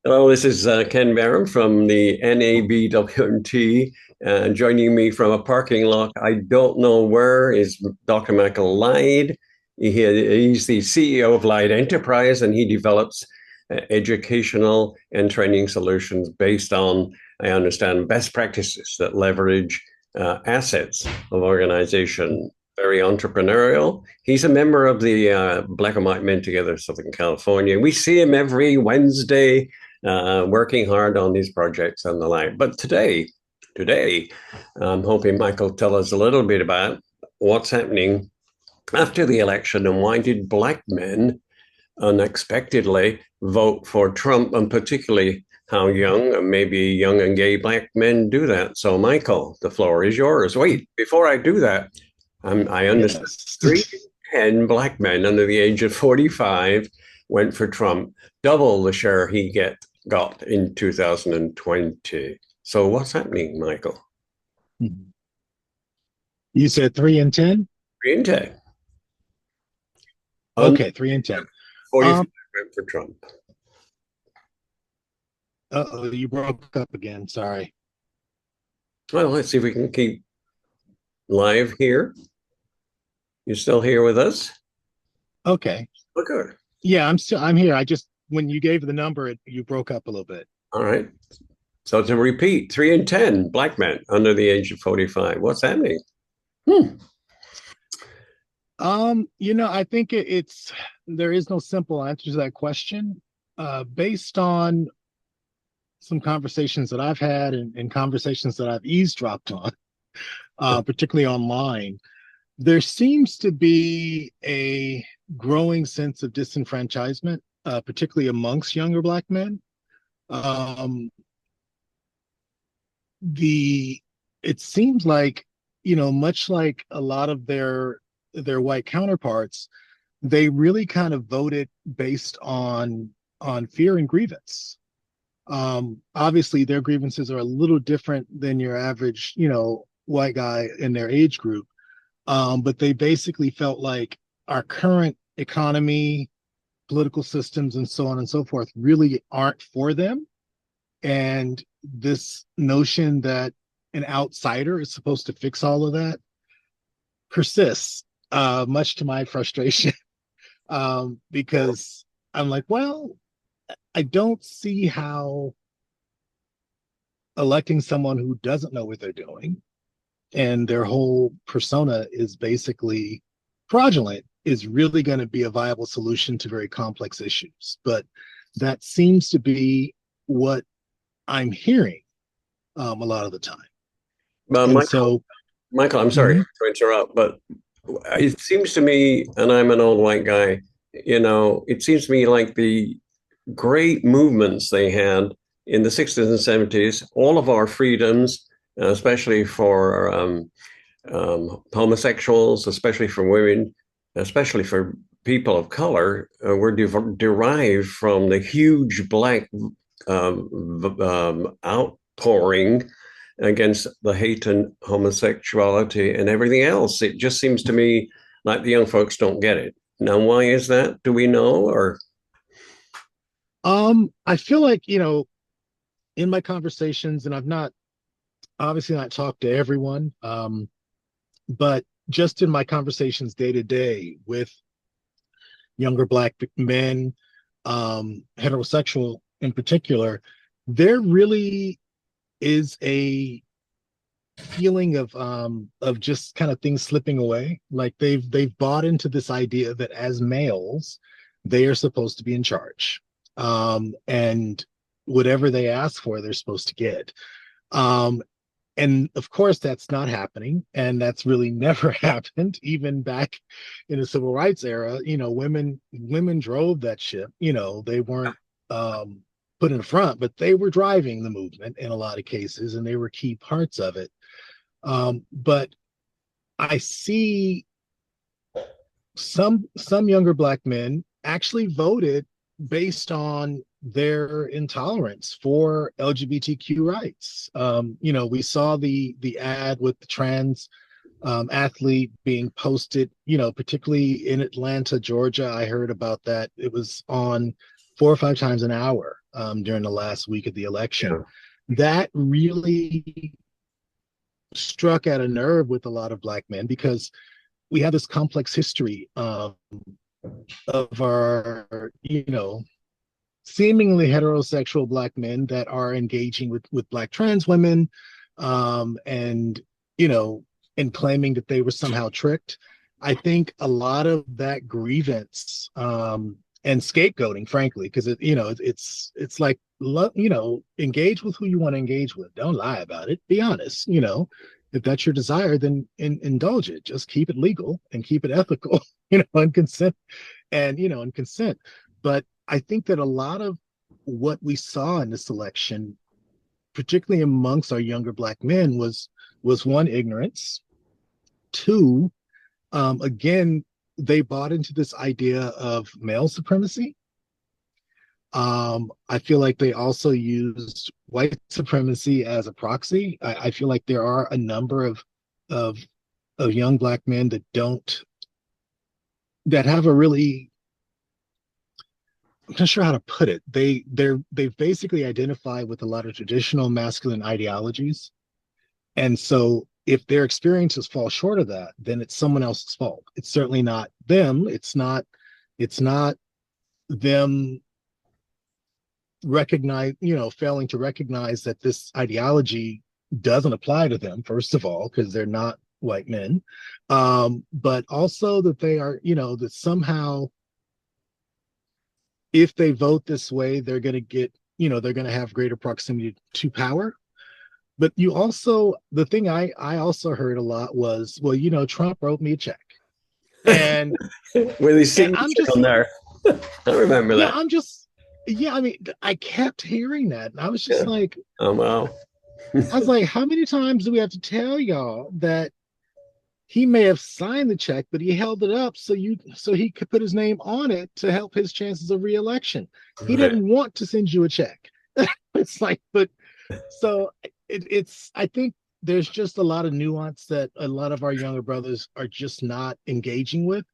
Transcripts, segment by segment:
Hello, this is Ken Barron from the NABWMT, joining me from a parking lot. I don't know where is Dr. Michael Lyde. He's the CEO of Lyde Enterprise, and he develops educational and training solutions based on, I understand, best practices that leverage assets of organization. Very entrepreneurial. He's a member of the Black and White Men Together Southern California. We see him every Wednesday working hard on these projects and the like. But today, I'm hoping Michael will tell us a little bit about what's happening after the election and why did Black men unexpectedly vote for Trump, and particularly how young, and maybe young and gay Black men do that. So, Michael, the floor is yours. Wait, before I do that, I understand Yes. 310 Black men under the age of 45 went for Trump, double the share he got in 2020. So what's happening, Michael? You said 3 and 10? Green Tech. Under Okay, 3 and 10. 45 Um, went for Trump. uh-oh, you broke up again. Sorry. Well, let's see if we can keep live here. You still here with us? Okay. Oh, good. Yeah, I'm here. I just when you gave the number, you broke up a little bit. All right. So to repeat, 3 and 10 Black men under the age of 45. What's happening? Hmm. I think it's there is no simple answer to that question. Based on some conversations that I've had and conversations that I've eavesdropped on, particularly online, there seems to be a growing sense of disenfranchisement, particularly amongst younger Black men. Um, the it seems like, much like a lot of their white counterparts, they really kind of voted based on fear and grievance. Obviously, their grievances are a little different than your average, white guy in their age group. But they basically felt like our current economy, political systems, and so on and so forth really aren't for them. And this notion that an outsider is supposed to fix all of that persists, much to my frustration, because I'm like, well, I don't see how electing someone who doesn't know what they're doing and their whole persona is basically fraudulent is really going to be a viable solution to very complex issues. But that seems to be what I'm hearing a lot of the time. Well, And so, Michael, I'm sorry mhm. to interrupt, but it seems to me, and I'm an old white guy, it seems to me like the great movements they had in the 60s and 70s, all of our freedoms, especially for homosexuals, especially for women, especially for people of color, were derived from the huge Black outpouring against the hate and homosexuality and everything else. It just seems to me like the young folks don't get it. Now, why is that? Do we know? Or I feel like, in my conversations, and I've not obviously not talked to everyone, but just in my conversations day to day with younger Black men, heterosexual in particular, there really is a feeling of just kind of things slipping away. Like they've bought into this idea that as males, they are supposed to be in charge. And whatever they ask for, they're supposed to get. Um, and of course that's not happening, and that's really never happened. Even back in the civil rights era, women drove that ship. They weren't put in the front, but they were driving the movement in a lot of cases, and they were key parts of it. But I see some younger Black men actually voted based on their intolerance for LGBTQ rights. We saw the ad with the trans athlete being posted, you know, particularly in Atlanta, Georgia. I heard about that. It was on 4 or 5 times an hour during the last week of the election. Yeah. That really struck at a nerve with a lot of Black men because we have this complex history of our, you know, seemingly heterosexual Black men that are engaging with Black trans women, and you know, and claiming that they were somehow tricked. I think a lot of that grievance and scapegoating, frankly, because you know, it's like, you know, engage with who you want to engage with. Don't lie about it. Be honest. You know, if that's your desire, then indulge it. Just keep it legal and keep it ethical. You know, and consent, and you know, and consent. But I think that a lot of what we saw in this election, particularly amongst our younger Black men, was one, ignorance. Two, again, they bought into this idea of male supremacy. I feel like they also used white supremacy as a proxy. I feel like there are a number of of young Black men that have a really, I'm not sure how to put it. They've basically identified with a lot of traditional masculine ideologies. And so if their experiences fall short of that, then it's someone else's fault. It's certainly not them. It's not them recognize, you know, failing to recognize that this ideology doesn't apply to them, first of all, because they're not white men. But also that they are, you know, that somehow if they vote this way, they're going to get, you know, they're going to have greater proximity to power. But you also, the thing I also heard a lot was, well, you know, Trump wrote me a check, and With his I'm signature just, on there. I remember yeah, that. I'm just, yeah. I mean, I kept hearing that, and I was just Yeah. like, Oh, wow. I was like, how many times do we have to tell y'all that he may have signed the check, but he held it up so he could put his name on it to help his chances of reelection. He Right. didn't want to send you a check. It's like, but so it's I think there's just a lot of nuance that a lot of our younger brothers are just not engaging with.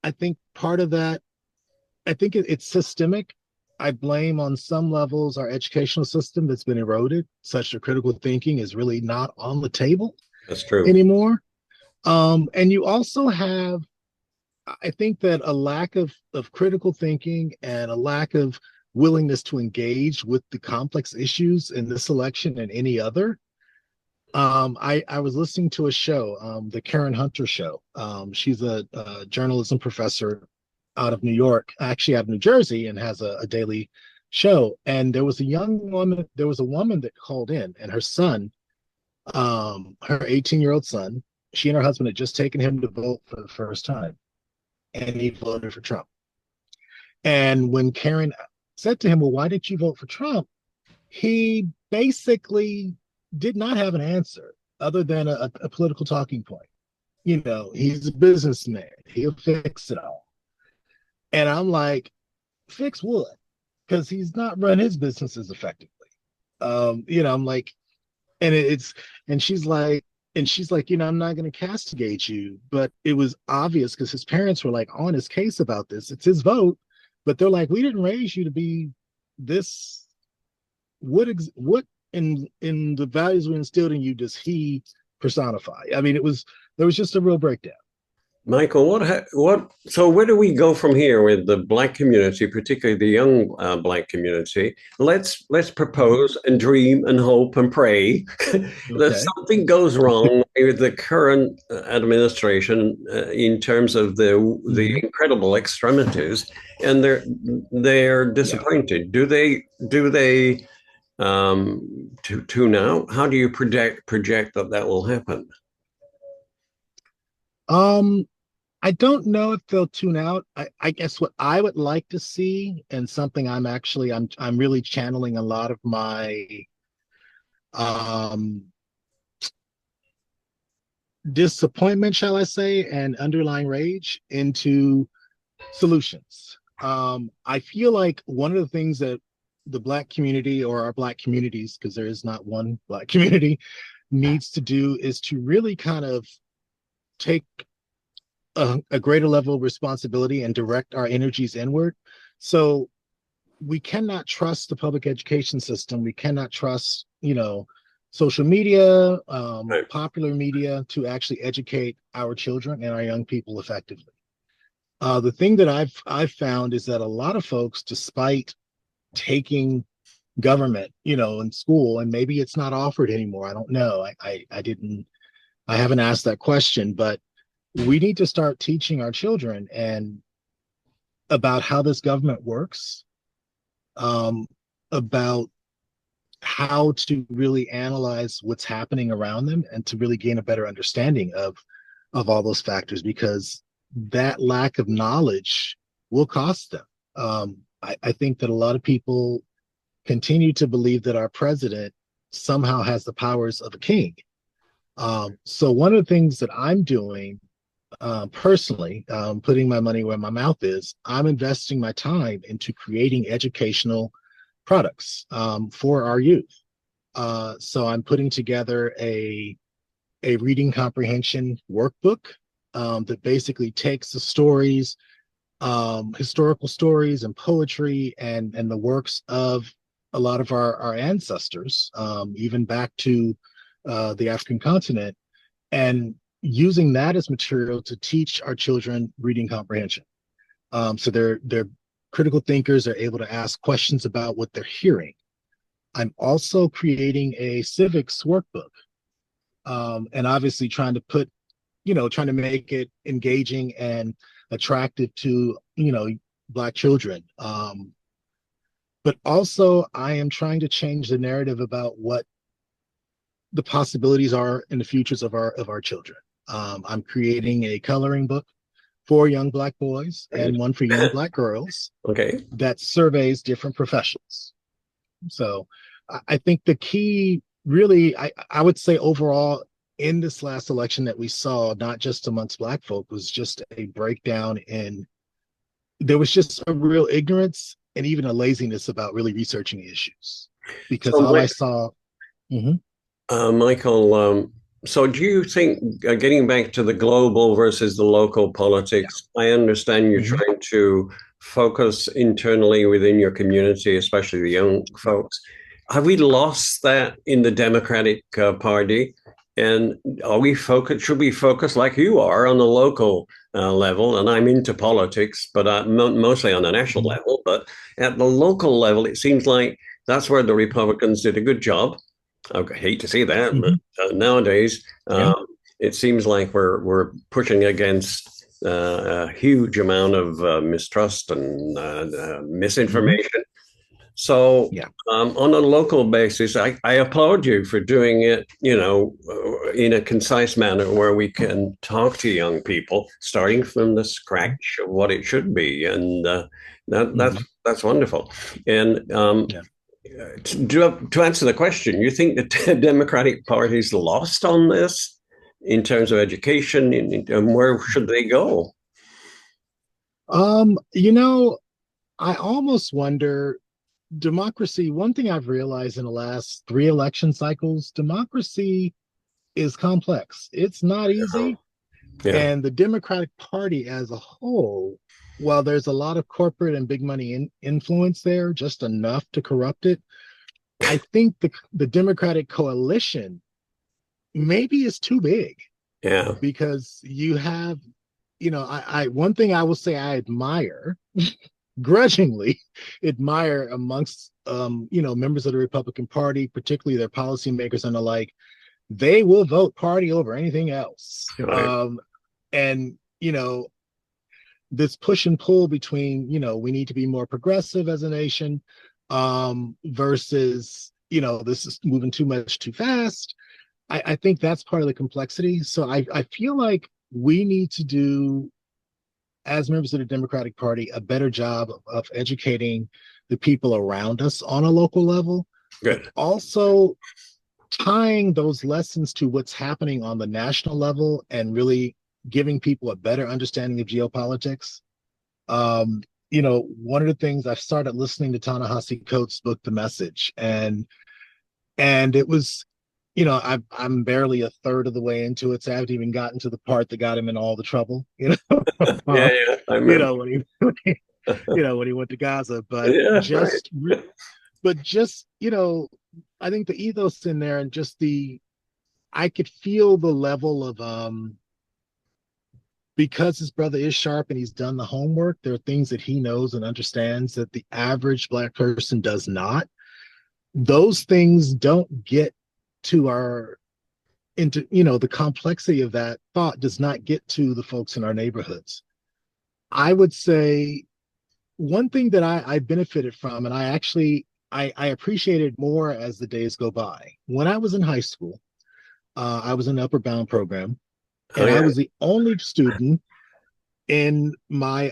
I think part of that, I think it's systemic. I blame on some levels our educational system that's been eroded, such that critical thinking is really not on the table That's true. anymore. And you also have, I think that a lack of critical thinking and a lack of willingness to engage with the complex issues in this election and any other. I was listening to a show, the Karen Hunter show. She's a journalism professor out of New York, actually out of New Jersey, and has a daily show. And there was a woman that called in, and her son, her 18-year-old son, she and her husband had just taken him to vote for the first time, and he voted for Trump. And when Karen said to him, well, why did you vote for Trump? He basically did not have an answer other than a political talking point. You know, he's a businessman, he'll fix it all. And I'm like, fix what? Because he's not run his businesses effectively. You know, I'm like, and it's, and she's like, you know, I'm not going to castigate you. But it was obvious because his parents were like on his case about this. It's his vote, but they're like, we didn't raise you to be this. What in the values we instilled in you does he personify? I mean, there was just a real breakdown. Michael, so where do we go from here with the Black community, particularly the young Black community? Let's Mhm. propose and dream and hope and pray that Okay. something goes wrong with the current administration in terms of the Hmm. incredible extremities, and they're Yeah. disappointed. Do they tune out? How do you project that that will happen? Um, I don't know if they'll tune out. I guess what I would like to see, and something I'm really channeling a lot of my um disappointment, shall I say, and underlying rage into solutions. I feel like one of the things that the Black community or our Black communities, because there is not one Black community, needs to do is to really kind of take a greater level of responsibility and direct our energies inward. So we cannot trust the public education system. We cannot trust, social media, Right. popular media to actually educate our children and our young people effectively. The thing that I've found is that a lot of folks, despite taking government, in school, and maybe it's not offered anymore. I don't know. I haven't asked that question, but we need to start teaching our children and about how this government works, um, about how to really analyze what's happening around them and to really gain a better understanding of all those factors, because that lack of knowledge will cost them. I think that a lot of people continue to believe that our president somehow has the powers of a king. So one of the things that I'm doing personally, putting my money where my mouth is, I'm investing my time into creating educational products for our youth. So I'm putting together a reading comprehension workbook that basically takes the stories, historical stories and poetry and the works of a lot of our ancestors, even back to the African continent, and using that as material to teach our children reading comprehension. So they're critical thinkers, are able to ask questions about what they're hearing. I'm also creating a civics workbook, and obviously trying to make it engaging and attractive to, Black children. But also, I am trying to change the narrative about what the possibilities are in the futures of our children. I'm creating a coloring book for young Black boys Right. and one for young Black girls Okay. that surveys different professions. So I think the key, really, I would say overall in this last election that we saw, not just amongst Black folk, was just a breakdown in, there was just a real ignorance and even a laziness about really researching issues. Because So, all I saw, mhm, Michael, so do you think, getting back to the global versus the local yeah, politics, I understand you're mhm, trying to focus internally within your community, especially the young yeah, folks. Have we lost that in the Democratic Party? And are we focus? Should we focus like you are on the local level? And I'm into politics, but mostly on a national mhm, level. But at the local level, it seems like that's where the Republicans did a good job. I hate to see that, but mhm, nowadays yeah, it seems like we're pushing against a huge amount of mistrust and mhm, misinformation. So, yeah, on a local basis, I applaud you for doing it, in a concise manner where we can talk to young people, starting from the mhm, scratch of what it should be, and mhm, that's wonderful. And yeah. to answer the question, you think the Democratic Party's lost on this in terms of education, and where should they go? Um, you know, I almost wonder, democracy, one thing I've realized in the last three election cycles, democracy is complex. It's not easy. Yeah, And the Democratic Party as a whole, while there's a lot of corporate and big money influence there, just enough to corrupt it, I think the Democratic coalition maybe is too big, yeah, because you have, I one thing I will say I admire, grudgingly admire amongst, members of the Republican Party, particularly their policymakers and the like, they will vote party over anything else. right. And this push and pull between, we need to be more progressive as a nation, versus, this is moving too much too fast. I think that's part of the complexity. So I feel like we need to do, as members of the Democratic Party, a better job of educating the people around us on a local level, but Good. also tying those lessons to what's happening on the national level and really giving people a better understanding of geopolitics. One of the things, I started listening to Ta-Nehisi Coates' book, The Message, and it was, I'm barely a third of the way into it, so I haven't even gotten to the part that got him in all the trouble. Yeah, yeah, I You remember. know when he, when he went to Gaza, Yeah, right. but just I think the ethos in there and just the I could feel the level of because his brother is sharp and he's done the homework. There are things that he knows and understands that the average Black person does not. Those things don't get to our into the complexity of that thought does not get to the folks in our neighborhoods. I would say one thing that I benefited from, and I appreciated more as the days go by. When I was in high school, I was in the Upper Bound program, Oh, and I yeah. was the only student in my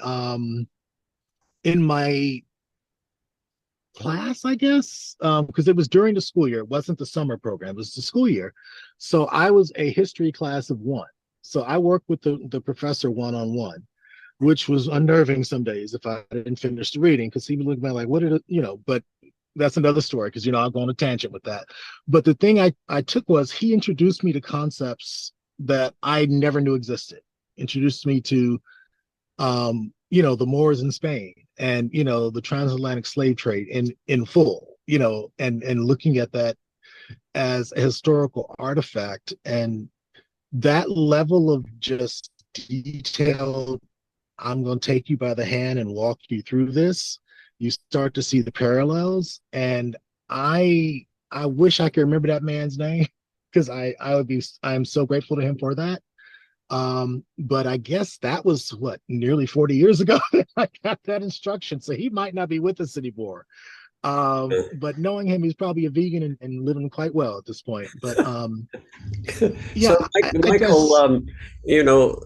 class, I guess, because it was during the school year. It wasn't the summer program; it was the school year. So I was a history class of one. So I worked with the professor one on one, which was unnerving some days if I didn't finish the reading because he would look at me like, "What did it?" But that's another story because I'll go on a tangent with that. But the thing I took was he introduced me to concepts that I never knew existed. Introduced me to the Moors in Spain and the transatlantic slave trade in full, and looking at that as a historical artifact and that level of just detailed, I'm going to take you by the hand and walk you through this. You start to see the parallels, and I wish I could remember that man's name because I'm so grateful to him for that. But I guess that was what nearly 40 years ago that I got that instruction. So he might not be with us anymore. But knowing him, he's probably a vegan and living quite well at this point. But So, yeah, I Michael, guess. you know,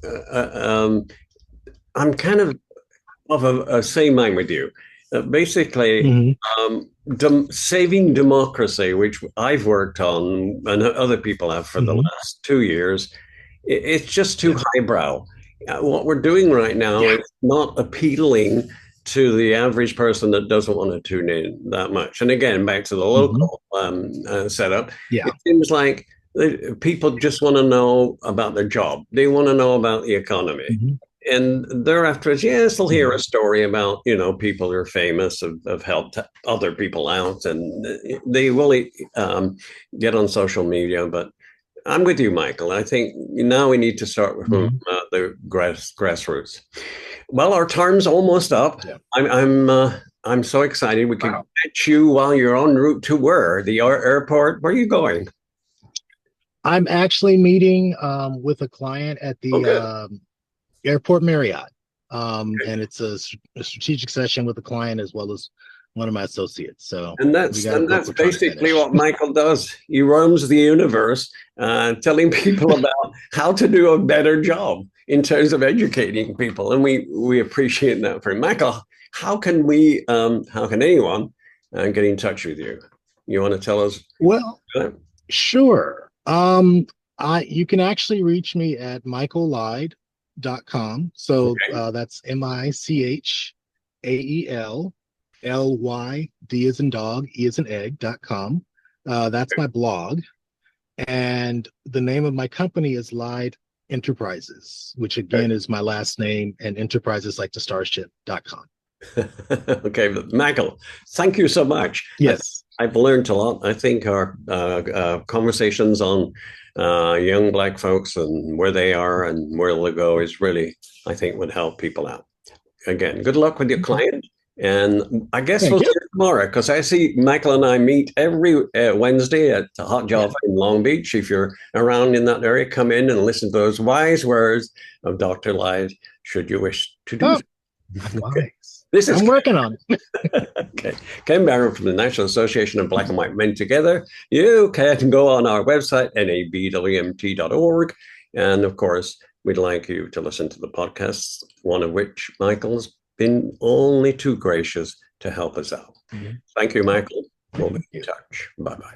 I'm kind of a same mind with you. Basically, Mhm, saving democracy, which I've worked on and other people have for the mhm, last 2 years, it's just too yeah, highbrow. What we're doing right now yeah, is not appealing to the average person that doesn't want to tune in that much. And again, back to the mhm, local setup, yeah, it seems like people just want to know about their job. They want to know about the economy. mhm, And thereafter, yes, they'll hear mhm. a story about, people who are famous, have helped other people out, and they will get on social media. But I'm with you, Michael. I think now we need to start from Mhm. the grassroots. Well, our time's almost up. Yeah. I'm so excited. We could Wow. catch you while you're en route to where? The airport? Where are you going? I'm actually meeting with a client at Oh, the good. Airport Marriott. And it's a strategic session with the client as well as one of my associates. So And we that's got a and book that's we're trying to basically finish. what Michael does. He roams the universe, telling people about how to do a better job in terms of educating people, and we appreciate that for him. Michael, how can anyone get in touch with you? You want to tell us? Well, sure. You can actually reach me at michaellyde.com. So Okay. that's MICHAELLYD as in dog, E as in egg.com. That's my blog. And the name of my company is Lyde Enterprises, which again is my last name, and enterprises like the starship.com. Okay, but Michael, thank you so much. Yes. I've learned a lot. I think our conversations on young Black folks and where they are and where they'll go is really, I think, would help people out. Again, good luck with your Okay. client. And I guess we'll Thank see you. you tomorrow because I see Michael and I meet every Wednesday at Hot Yeah. Java in Long Beach. If you're around in that area, come in and listen to those wise words of Dr. Lyde, should you wish to do Oh, so. I'm Okay. wise. This is I'm working on it. okay. Ken Barron from the National Association of Black and White Men Together. You can go on our website, nabwmt.org. And of course, we'd like you to listen to the podcasts, one of which Michael's been only too gracious to help us out. Mhm. Thank you, Michael. We'll be Thank in you. touch. Bye bye.